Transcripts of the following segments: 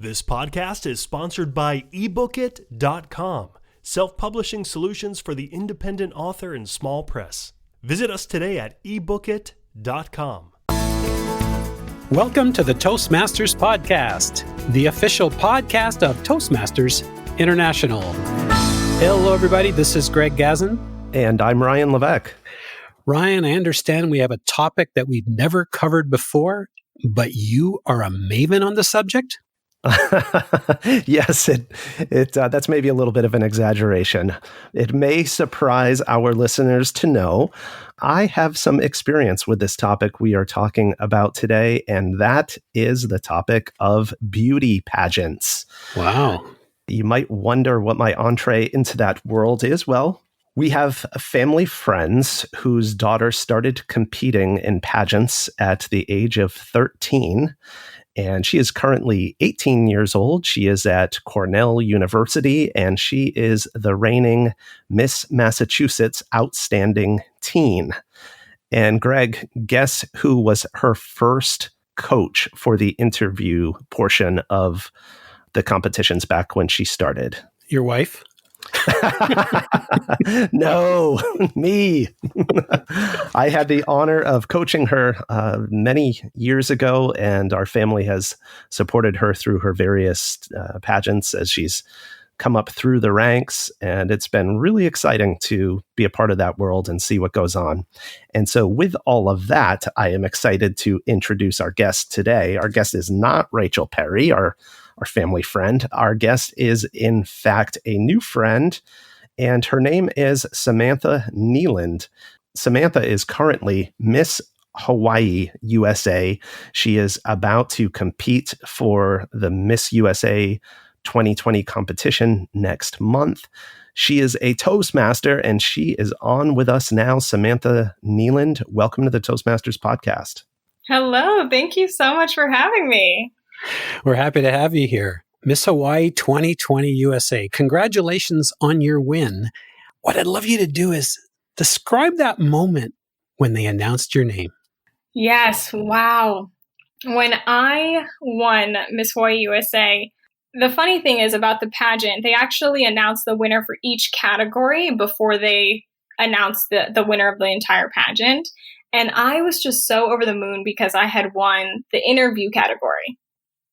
This podcast is sponsored by ebookit.com, self-publishing solutions for the independent author and small press. Visit us today at ebookit.com. Welcome to the Toastmasters Podcast, the official podcast of Toastmasters International. Hello, everybody. This is Greg Gazin. And I'm Ryan Levesque. Ryan, I understand we have a topic that we've never covered before, but you are a maven on the subject? Yes, that's maybe a little bit of an exaggeration. It may surprise our listeners to know I have some experience with this topic we are talking about today, and that is the topic of beauty pageants. Wow. You might wonder what my entree into that world is. Well, we have family friends whose daughter started competing in pageants at the age of 13. And she is currently 18 years old. She is at Cornell University, and she is the reigning Miss Massachusetts Outstanding Teen. And Greg, guess who was her first coach for the interview portion of the competitions back when she started? Your wife? No, me. I had the honor of coaching her many years ago, and our family has supported her through her various pageants as she's come up through the ranks. And it's been really exciting to be a part of that world and see what goes on. And so with all of that, I am excited to introduce our guest today. Our guest is not Rachel Perry, our family friend. Our guest is, in fact, a new friend, and her name is Samantha Neyland. Samantha is currently Miss Hawaii USA. She is about to compete for the Miss USA 2020 competition next month. She is a Toastmaster, and she is on with us now. Samantha Neyland, welcome to the Toastmasters podcast. Hello. Thank you so much for having me. We're happy to have you here. Miss Hawaii 2020 USA. Congratulations on your win. What I'd love you to do is describe that moment when they announced your name. Yes. Wow. When I won Miss Hawaii USA, the funny thing is about the pageant, they actually announced the winner for each category before they announced the winner of the entire pageant. And I was just so over the moon because I had won the interview category,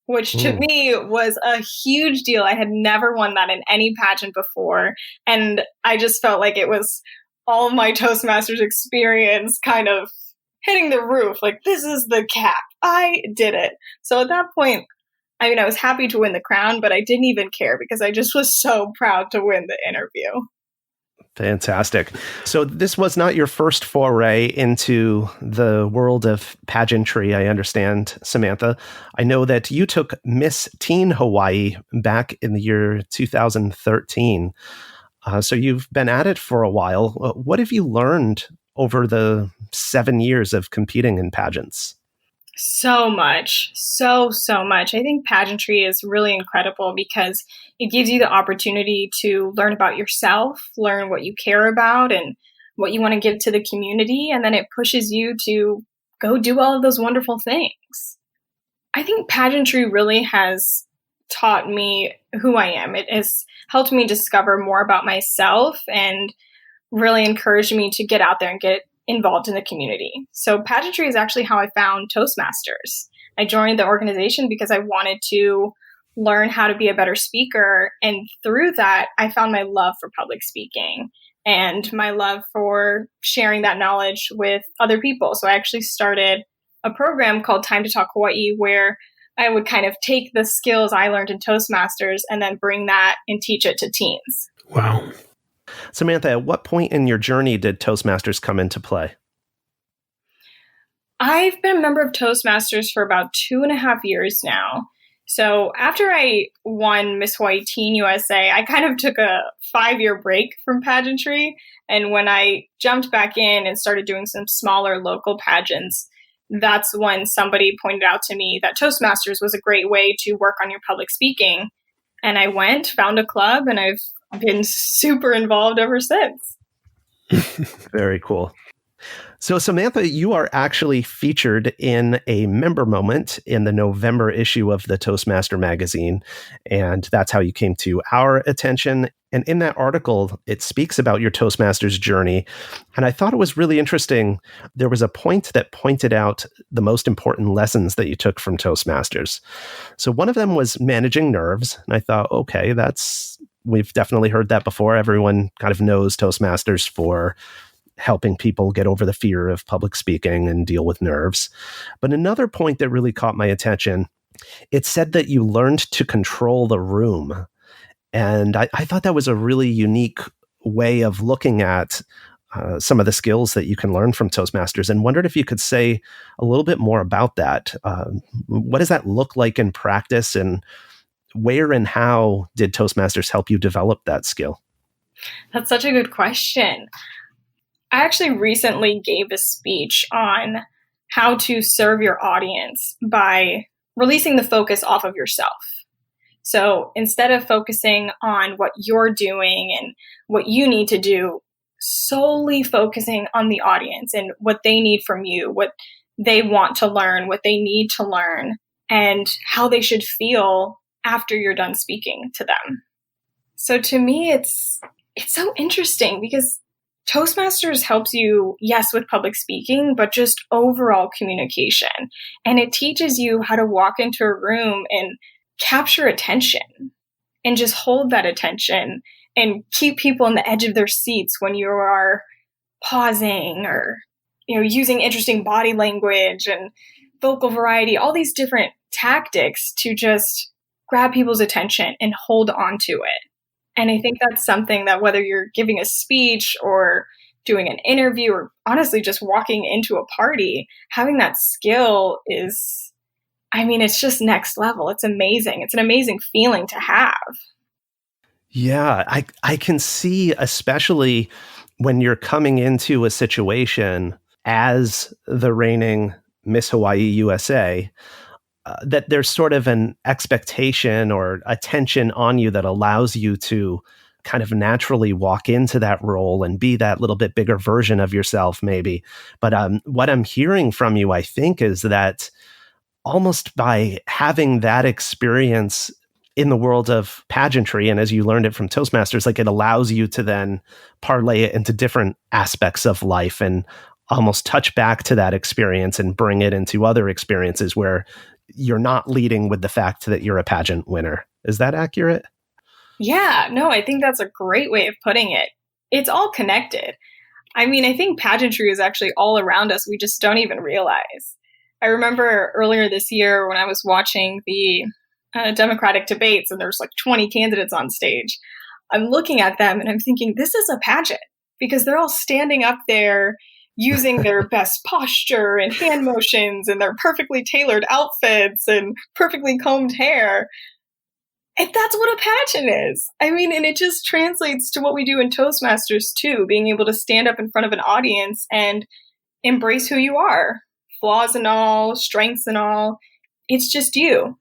which to me was a huge deal. I had never won that in any pageant before. And I just felt like it was all of my Toastmasters experience kind of hitting the roof. Like, this is the cap. I did it. So at that point, I mean, I was happy to win the crown, but I didn't even care because I just was so proud to win the interview. Fantastic. So this was not your first foray into the world of pageantry, I understand, Samantha. I know that you took Miss Teen Hawaii back in the year 2013. So you've been at it for a while. What have you learned over the 7 years of competing in pageants? So much, so much. I think pageantry is really incredible because it gives you the opportunity to learn about yourself, learn what you care about and what you want to give to the community. And then it pushes you to go do all of those wonderful things. I think pageantry really has taught me who I am. It has helped me discover more about myself and really encouraged me to get out there and get involved in the community. So pageantry is actually how I found Toastmasters. I joined the organization because I wanted to learn how to be a better speaker. And through that, I found my love for public speaking and my love for sharing that knowledge with other people. So I actually started a program called Time to Talk Hawaii, where I would kind of take the skills I learned in Toastmasters and then bring that and teach it to teens. Wow. Samantha, at what point in your journey did Toastmasters come into play? I've been a member of Toastmasters for about 2.5 years now. So after I won Miss Hawaii Teen USA, I kind of took a 5-year break from pageantry. And when I jumped back in and started doing some smaller local pageants, that's when somebody pointed out to me that Toastmasters was a great way to work on your public speaking. And I went, found a club, and I've been super involved ever since. Very cool. So, Samantha, you are actually featured in a member moment in the November issue of the Toastmaster magazine. And that's how you came to our attention. And in that article, it speaks about your Toastmasters journey. And I thought it was really interesting. There was a point that pointed out the most important lessons that you took from Toastmasters. So one of them was managing nerves. And I thought, okay, we've definitely heard that before. Everyone kind of knows Toastmasters for helping people get over the fear of public speaking and deal with nerves. But another point that really caught my attention, it said that you learned to control the room. And I thought that was a really unique way of looking at some of the skills that you can learn from Toastmasters, and wondered if you could say a little bit more about that. What does that look like in practice, and where and how did Toastmasters help you develop that skill? That's such a good question. I actually recently gave a speech on how to serve your audience by releasing the focus off of yourself. So instead of focusing on what you're doing and what you need to do, solely focusing on the audience and what they need from you, what they want to learn, what they need to learn, and how they should feel after you're done speaking to them. So to me, it's so interesting because Toastmasters helps you, yes, with public speaking, but just overall communication. And it teaches you how to walk into a room and capture attention and just hold that attention and keep people on the edge of their seats when you are pausing or, using interesting body language and vocal variety, all these different tactics to just grab people's attention and hold on to it. And I think that's something that whether you're giving a speech or doing an interview or honestly just walking into a party, having that skill it's just next level. It's amazing. It's an amazing feeling to have. Yeah, I can see, especially when you're coming into a situation as the reigning Miss Hawaii USA, that there's sort of an expectation or attention on you that allows you to kind of naturally walk into that role and be that little bit bigger version of yourself, maybe. But what I'm hearing from you, I think, is that almost by having that experience in the world of pageantry, and as you learned it from Toastmasters, like it allows you to then parlay it into different aspects of life and almost touch back to that experience and bring it into other experiences where you're not leading with the fact that you're a pageant winner. Is that accurate? Yeah, no, I think that's a great way of putting it. It's all connected. I think pageantry is actually all around us. We just don't even realize. I remember earlier this year when I was watching the Democratic debates and there's like 20 candidates on stage. I'm looking at them and I'm thinking, this is a pageant because they're all standing up there using their best posture and hand motions and their perfectly tailored outfits and perfectly combed hair. And that's what a pageant is. And it just translates to what we do in Toastmasters too, being able to stand up in front of an audience and embrace who you are, flaws and all, strengths and all. It's just you.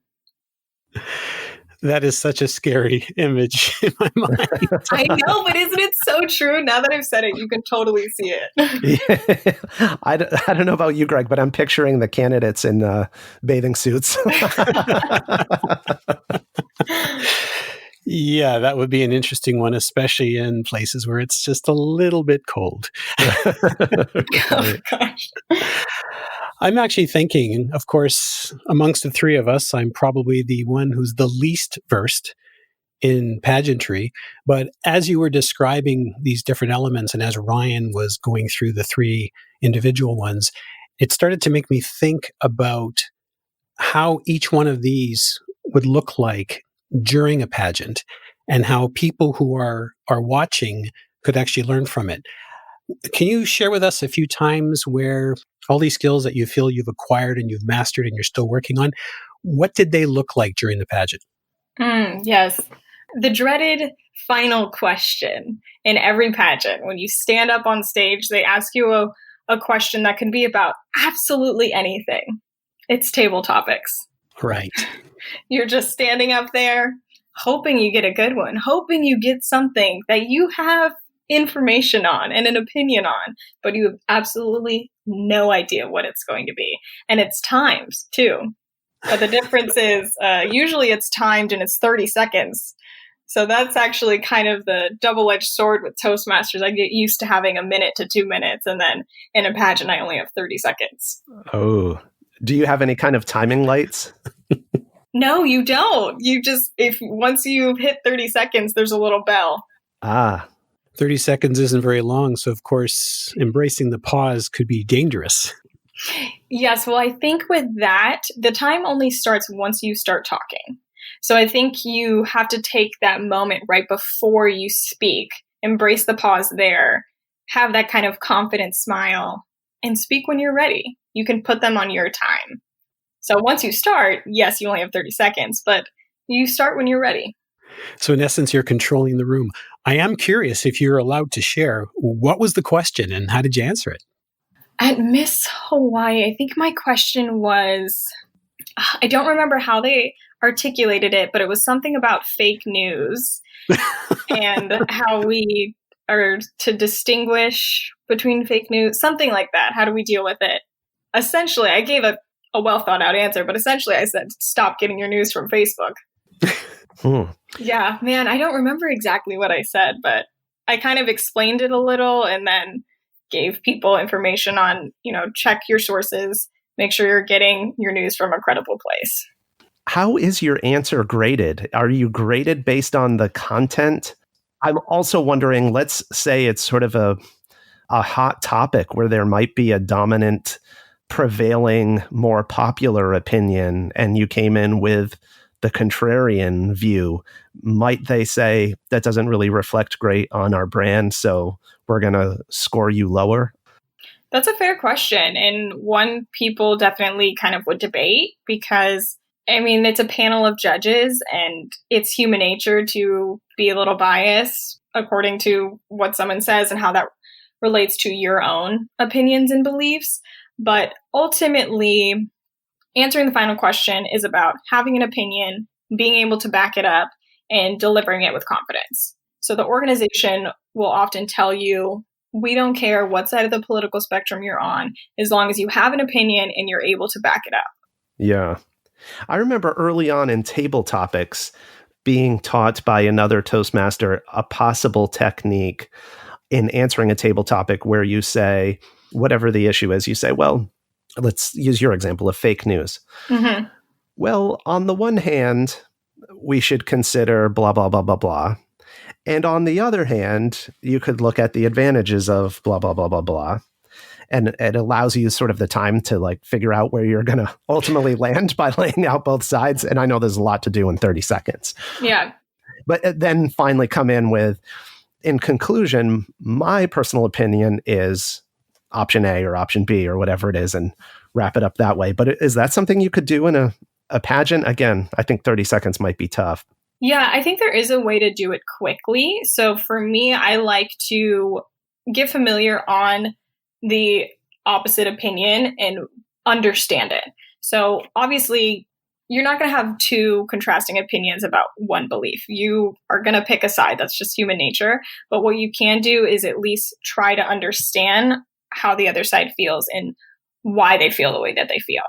That is such a scary image in my mind. I know, but isn't it so true? Now that I've said it, you can totally see it. Yeah. I don't know about you, Greg, but I'm picturing the candidates in bathing suits. Yeah, that would be an interesting one, especially in places where it's just a little bit cold. Oh, gosh. I'm actually thinking, of course, amongst the three of us, I'm probably the one who's the least versed in pageantry. But as you were describing these different elements, and as Ryan was going through the three individual ones, it started to make me think about how each one of these would look like during a pageant and how people who are watching could actually learn from it. Can you share with us a few times where all these skills that you feel you've acquired and you've mastered and you're still working on, what did they look like during the pageant? Yes. The dreaded final question in every pageant. When you stand up on stage, they ask you a question that can be about absolutely anything. It's table topics. Right. You're just standing up there, hoping you get a good one, hoping you get something that you have information on and an opinion on, but you have absolutely no idea what it's going to be. And it's timed too. But the difference is usually it's timed and it's 30 seconds. So that's actually kind of the double-edged sword with Toastmasters. I get used to having a minute to 2 minutes, and then in a pageant, I only have 30 seconds. Oh, do you have any kind of timing lights? No, you don't. You just, once you've hit 30 seconds, there's a little bell. 30 seconds isn't very long. So, of course, embracing the pause could be dangerous. Yes. Well, I think with that, the time only starts once you start talking. So I think you have to take that moment right before you speak, embrace the pause there, have that kind of confident smile, and speak when you're ready. You can put them on your time. So once you start, yes, you only have 30 seconds, but you start when you're ready. So in essence, you're controlling the room. I am curious if you're allowed to share, what was the question and how did you answer it? At Miss Hawaii, I think my question was, I don't remember how they articulated it, but it was something about fake news and how we are to distinguish between fake news, something like that. How do we deal with it? Essentially, I gave a well thought out answer, but essentially I said, stop getting your news from Facebook. Yeah, man, I don't remember exactly what I said, but I kind of explained it a little and then gave people information on, check your sources, make sure you're getting your news from a credible place. How is your answer graded? Are you graded based on the content? I'm also wondering, let's say it's sort of a hot topic where there might be a dominant, prevailing, more popular opinion, and you came in with the contrarian view. Might they say that doesn't really reflect great on our brand, so we're going to score you lower? That's a fair question. And one people definitely kind of would debate because, it's a panel of judges and it's human nature to be a little biased according to what someone says and how that relates to your own opinions and beliefs. But ultimately, answering the final question is about having an opinion, being able to back it up, and delivering it with confidence. So the organization will often tell you, we don't care what side of the political spectrum you're on, as long as you have an opinion and you're able to back it up. Yeah. I remember early on in table topics being taught by another Toastmaster a possible technique in answering a table topic where you say, whatever the issue is, you say, well, let's use your example of fake news. Mm-hmm. Well, on the one hand, we should consider blah, blah, blah, blah, blah. And on the other hand, you could look at the advantages of blah, blah, blah, blah, blah. And it allows you sort of the time to figure out where you're going to ultimately land by laying out both sides. And I know there's a lot to do in 30 seconds. Yeah. But then finally come in with, in conclusion, my personal opinion is option A or option B or whatever it is, and wrap it up that way. But is that something you could do in a pageant? Again, I think 30 seconds might be tough. Yeah, I think there is a way to do it quickly. So for me, I like to get familiar on the opposite opinion and understand it. So obviously, you're not going to have two contrasting opinions about one belief. You are going to pick a side. That's just human nature. But what you can do is at least try to understand how the other side feels and why they feel the way that they feel.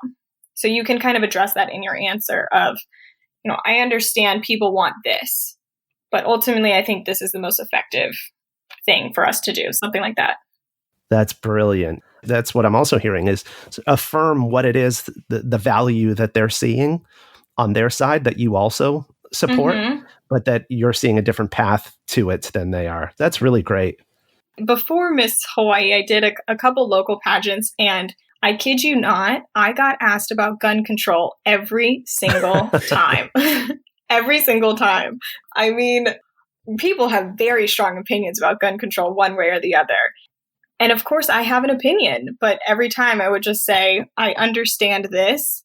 So you can kind of address that in your answer of, I understand people want this, but ultimately I think this is the most effective thing for us to do, something like that. That's brilliant. That's what I'm also hearing is affirm what it is, the value that they're seeing on their side that you also support, but that you're seeing a different path to it than they are. That's really great. Before Miss Hawaii, I did a couple local pageants, and I kid you not, I got asked about gun control every single time. Every single time. People have very strong opinions about gun control one way or the other. And of course, I have an opinion, but every time I would just say, I understand this,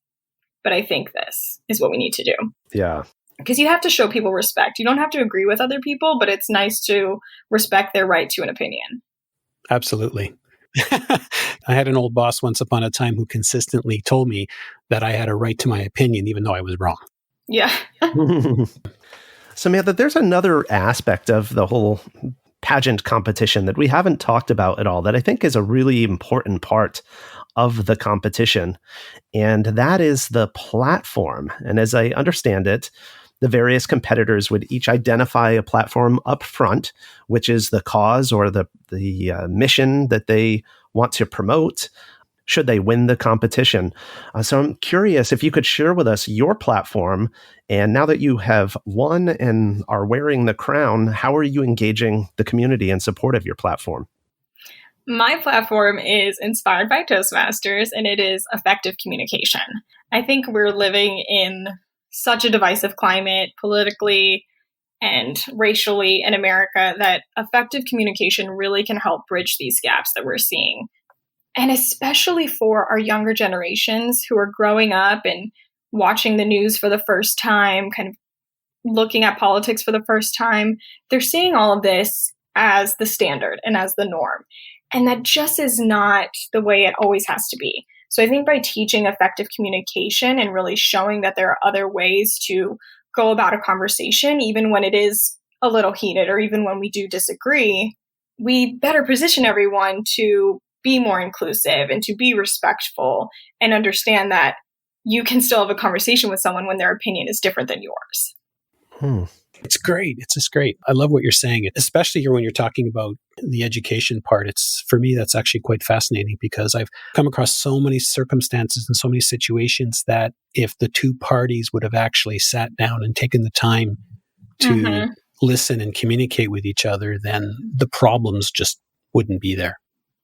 but I think this is what we need to do. Yeah. Because you have to show people respect. You don't have to agree with other people, but it's nice to respect their right to an opinion. Absolutely. I had an old boss once upon a time who consistently told me that I had a right to my opinion, even though I was wrong. Yeah. Samantha, there's another aspect of the whole pageant competition that we haven't talked about at all that I think is a really important part of the competition. And that is the platform. And as I understand it, the various competitors would each identify a platform up front, which is the cause or the mission that they want to promote should they win the competition. So I'm curious if you could share with us your platform. And now that you have won and are wearing the crown, how are you engaging the community in support of your platform? My platform is inspired by Toastmasters, and it is effective communication. I think we're living in such a divisive climate politically and racially in America that effective communication really can help bridge these gaps that we're seeing. And especially for our younger generations who are growing up and watching the news for the first time, kind of looking at politics for the first time, they're seeing all of this as the standard and as the norm. And that just is not the way it always has to be. So I think by teaching effective communication and really showing that there are other ways to go about a conversation, even when it is a little heated or even when we do disagree, we better position everyone to be more inclusive and to be respectful and understand that you can still have a conversation with someone when their opinion is different than yours. It's great. It's just great. I love what you're saying, especially when you're talking about the education part. It's, for me, that's actually quite fascinating because I've come across so many circumstances and so many situations that if the two parties would have actually sat down and taken the time to listen and communicate with each other, then the problems just wouldn't be there.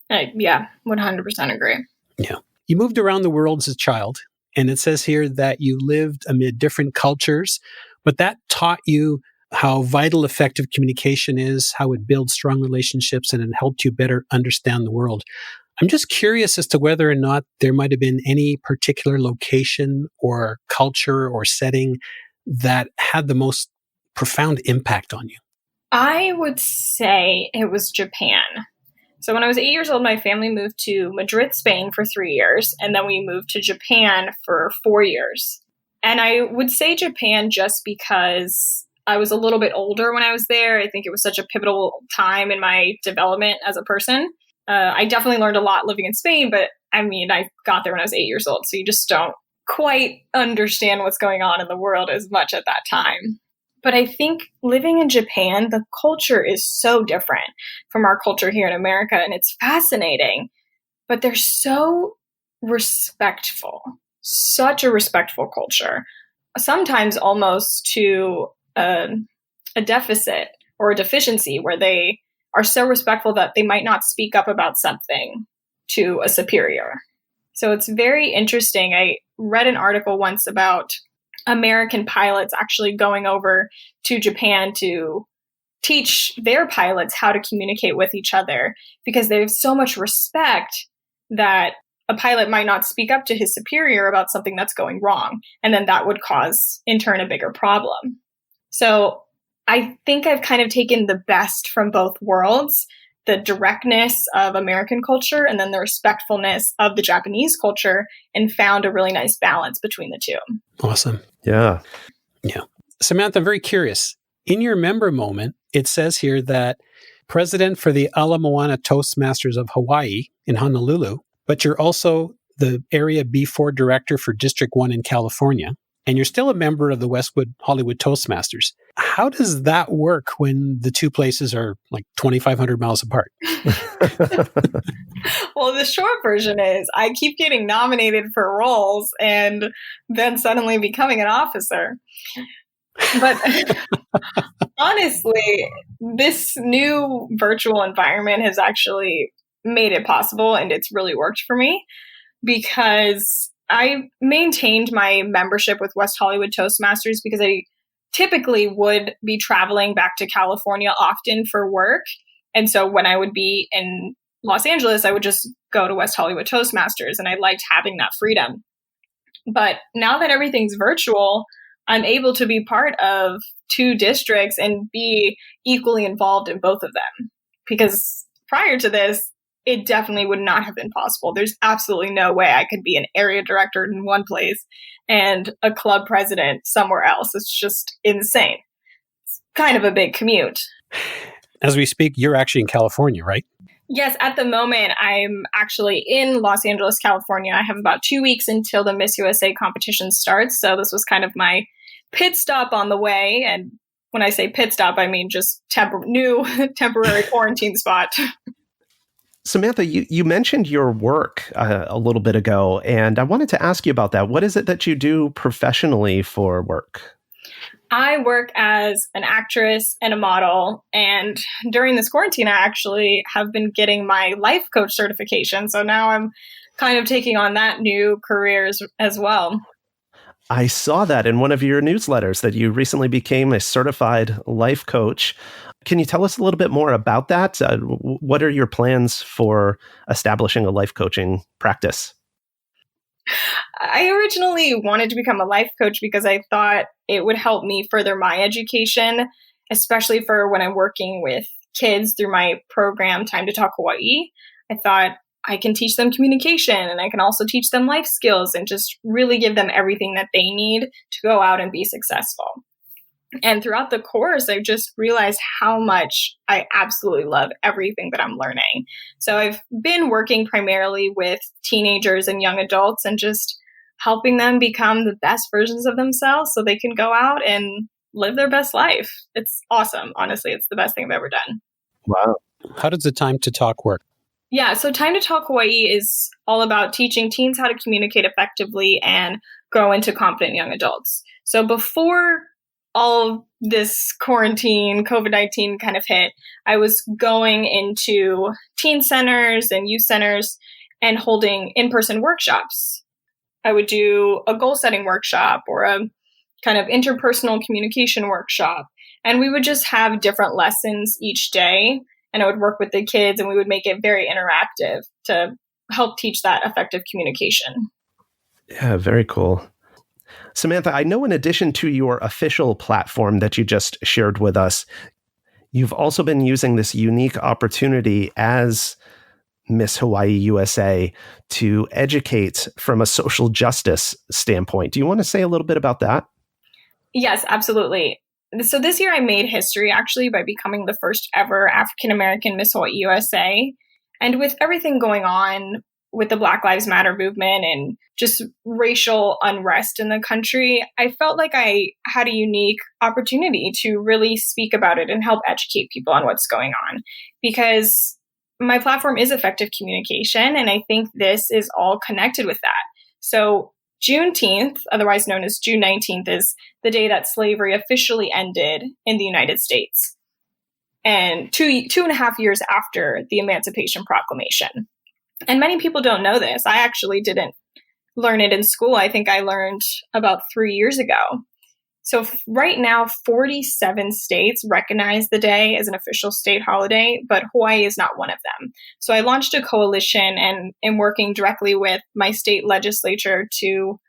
Yeah, 100% agree. Yeah. You moved around the world as a child, and it says here that you lived amid different cultures, but that taught you how vital effective communication is, how it builds strong relationships, and it helped you better understand the world. I'm just curious as to whether or not there might have been any particular location or culture or setting that had the most profound impact on you. I would say it was Japan. So when I was 8 years old, my family moved to Madrid, Spain for 3 years, and then we moved to Japan for 4 years. And I would say Japan just because I was a little bit older when I was there. I think it was such a pivotal time in my development as a person. I definitely learned a lot living in Spain, but I mean, I got there when I was 8 years old, so you just don't quite understand what's going on in the world as much at that time. But I think living in Japan, the culture is so different from our culture here in America, and it's fascinating. But they're so respectful, such a respectful culture, sometimes almost to a deficit or a deficiency where they are so respectful that they might not speak up about something to a superior. So it's very interesting. I read an article once about American pilots actually going over to Japan to teach their pilots how to communicate with each other because they have so much respect that a pilot might not speak up to his superior about something that's going wrong. And then that would cause, in turn, a bigger problem. So I think I've kind of taken the best from both worlds, the directness of American culture and then the respectfulness of the Japanese culture, and found a really nice balance between the two. Awesome. Yeah. Yeah. Samantha, I'm very curious. In your member moment, it says here that president for the Moana Toastmasters of Hawaii in Honolulu, but you're also the Area B4 director for District 1 in California, and you're still a member of the West Hollywood Toastmasters. How does that work when the two places are like 2,500 miles apart? Well, the short version is I keep getting nominated for roles and then suddenly becoming an officer. But honestly, this new virtual environment has actually made it possible, and it's really worked for me because I maintained my membership with West Hollywood Toastmasters because I typically would be traveling back to California often for work. And so when I would be in Los Angeles, I would just go to West Hollywood Toastmasters, and I liked having that freedom. But now that everything's virtual, I'm able to be part of two districts and be equally involved in both of them. Because prior to this, it definitely would not have been possible. There's absolutely no way I could be an area director in one place and a club president somewhere else. It's just insane. It's kind of a big commute. As we speak, you're actually in California, right? Yes, at the moment, I'm actually in Los Angeles, California. I have about 2 weeks until the Miss USA competition starts. So this was kind of my pit stop on the way. And when I say pit stop, I mean just new temporary quarantine spot. Samantha, you mentioned your work a little bit ago, and I wanted to ask you about that. What is it that you do professionally for work? I work as an actress and a model. And during this quarantine, I actually have been getting my life coach certification. So now I'm kind of taking on that new career as well. I saw that in one of your newsletters that you recently became a certified life coach. Can you tell us a little bit more about that? What are your plans for establishing a life coaching practice? I originally wanted to become a life coach because I thought it would help me further my education, especially for when I'm working with kids through my program, Time to Talk Hawaii. I thought I can teach them communication and I can also teach them life skills and just really give them everything that they need to go out and be successful. And throughout the course, I just realized how much I absolutely love everything that I'm learning. So I've been working primarily with teenagers and young adults and just helping them become the best versions of themselves so they can go out and live their best life. It's awesome. Honestly, it's the best thing I've ever done. Wow. How does the Time to Talk work? Yeah, so Time to Talk Hawaii is all about teaching teens how to communicate effectively and grow into confident young adults. So before all of this quarantine, COVID-19 kind of hit, I was going into teen centers and youth centers and holding in-person workshops. I would do a goal-setting workshop or a kind of interpersonal communication workshop. And we would just have different lessons each day. And I would work with the kids and we would make it very interactive to help teach that effective communication. Yeah, very cool. Samantha, I know in addition to your official platform that you just shared with us, you've also been using this unique opportunity as Miss Hawaii USA to educate from a social justice standpoint. Do you want to say a little bit about that? Yes, absolutely. So this year I made history actually by becoming the first ever African-American Miss Hawaii USA. And with everything going on with the Black Lives Matter movement and just racial unrest in the country, I felt like I had a unique opportunity to really speak about it and help educate people on what's going on. Because my platform is effective communication, and I think this is all connected with that. So Juneteenth, otherwise known as June 19th, is the day that slavery officially ended in the United States. And two and a half years after the Emancipation Proclamation. And many people don't know this. I actually didn't learn it in school. I think I learned about 3 years ago. So right now, 47 states recognize the day as an official state holiday, but Hawaii is not one of them. So I launched a coalition and am working directly with my state legislature to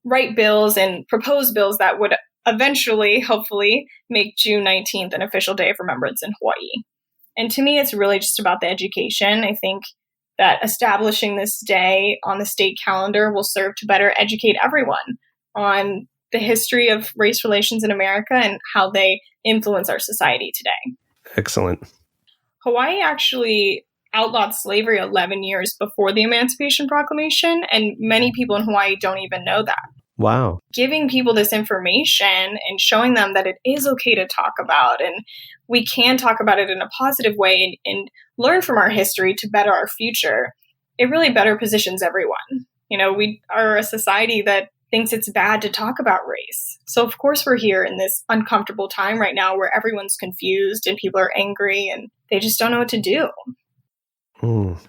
write bills and propose bills that would eventually, hopefully, make June 19th an official day of remembrance in Hawaii. And to me, it's really just about the education. I think that establishing this day on the state calendar will serve to better educate everyone on the history of race relations in America and how they influence our society today. Excellent. Hawaii actually outlawed slavery 11 years before the Emancipation Proclamation, and many people in Hawaii don't even know that. Wow. Giving people this information and showing them that it is okay to talk about and we can talk about it in a positive way and learn from our history to better our future, it really better positions everyone. You know, we are a society that thinks it's bad to talk about race. So of course we're here in this uncomfortable time right now where everyone's confused and people are angry and they just don't know what to do.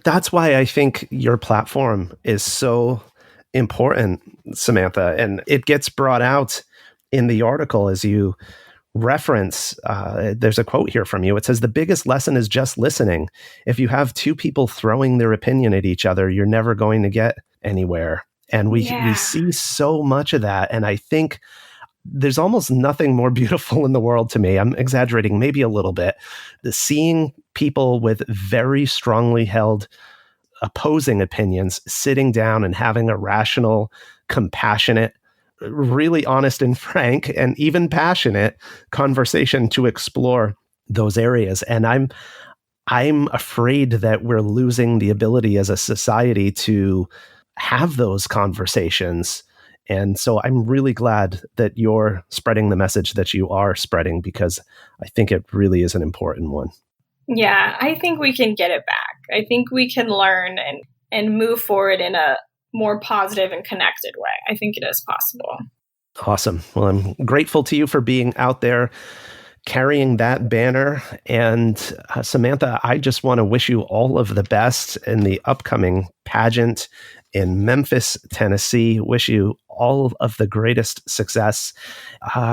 That's why I think your platform is so important, Samantha. And it gets brought out in the article as you reference. There's a quote here from you. It says, "The biggest lesson is just listening. If you have two people throwing their opinion at each other, you're never going to get anywhere." And we see so much of that. And I think there's almost nothing more beautiful in the world to me. I'm exaggerating maybe a little bit. Seeing people with very strongly held opposing opinions sitting down and having a rational, compassionate, really honest and frank, and even passionate conversation to explore those areas. And I'm afraid that we're losing the ability as a society to have those conversations. And so I'm really glad that you're spreading the message that you are spreading, because I think it really is an important one. Yeah, I think we can get it back. I think we can learn and move forward in a more positive and connected way. I think it is possible. Awesome. Well, I'm grateful to you for being out there carrying that banner. And Samantha, I just want to wish you all of the best in the upcoming pageant in Memphis, Tennessee. Wish you all of the greatest success.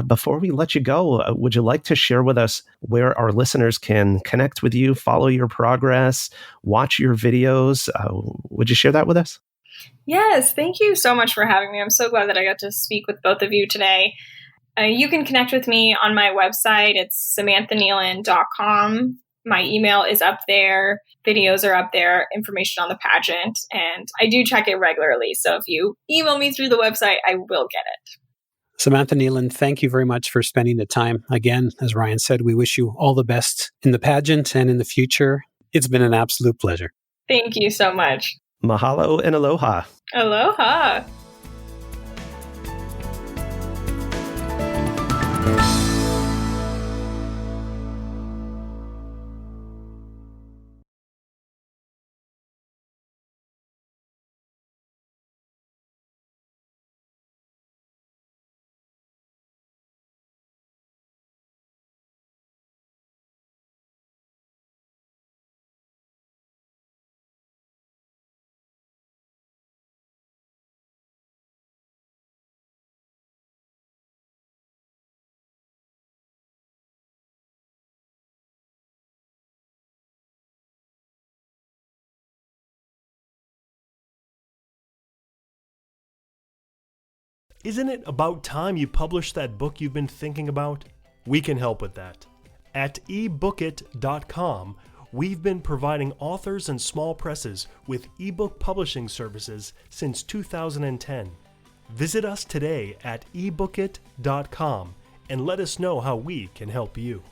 Before we let you go, would you like to share with us where our listeners can connect with you, follow your progress, watch your videos? Would you share that with us? Yes, thank you so much for having me. I'm so glad that I got to speak with both of you today. You can connect with me on my website. It's samanthaneyland.com. My email is up there. Videos are up there, information on the pageant, and I do check it regularly. So if you email me through the website, I will get it. Samantha Neyland, thank you very much for spending the time. Again, as Ryan said, we wish you all the best in the pageant and in the future. It's been an absolute pleasure. Thank you so much. Mahalo and aloha. Aloha. Isn't it about time you published that book you've been thinking about? We can help with that. At ebookit.com, we've been providing authors and small presses with ebook publishing services since 2010. Visit us today at ebookit.com and let us know how we can help you.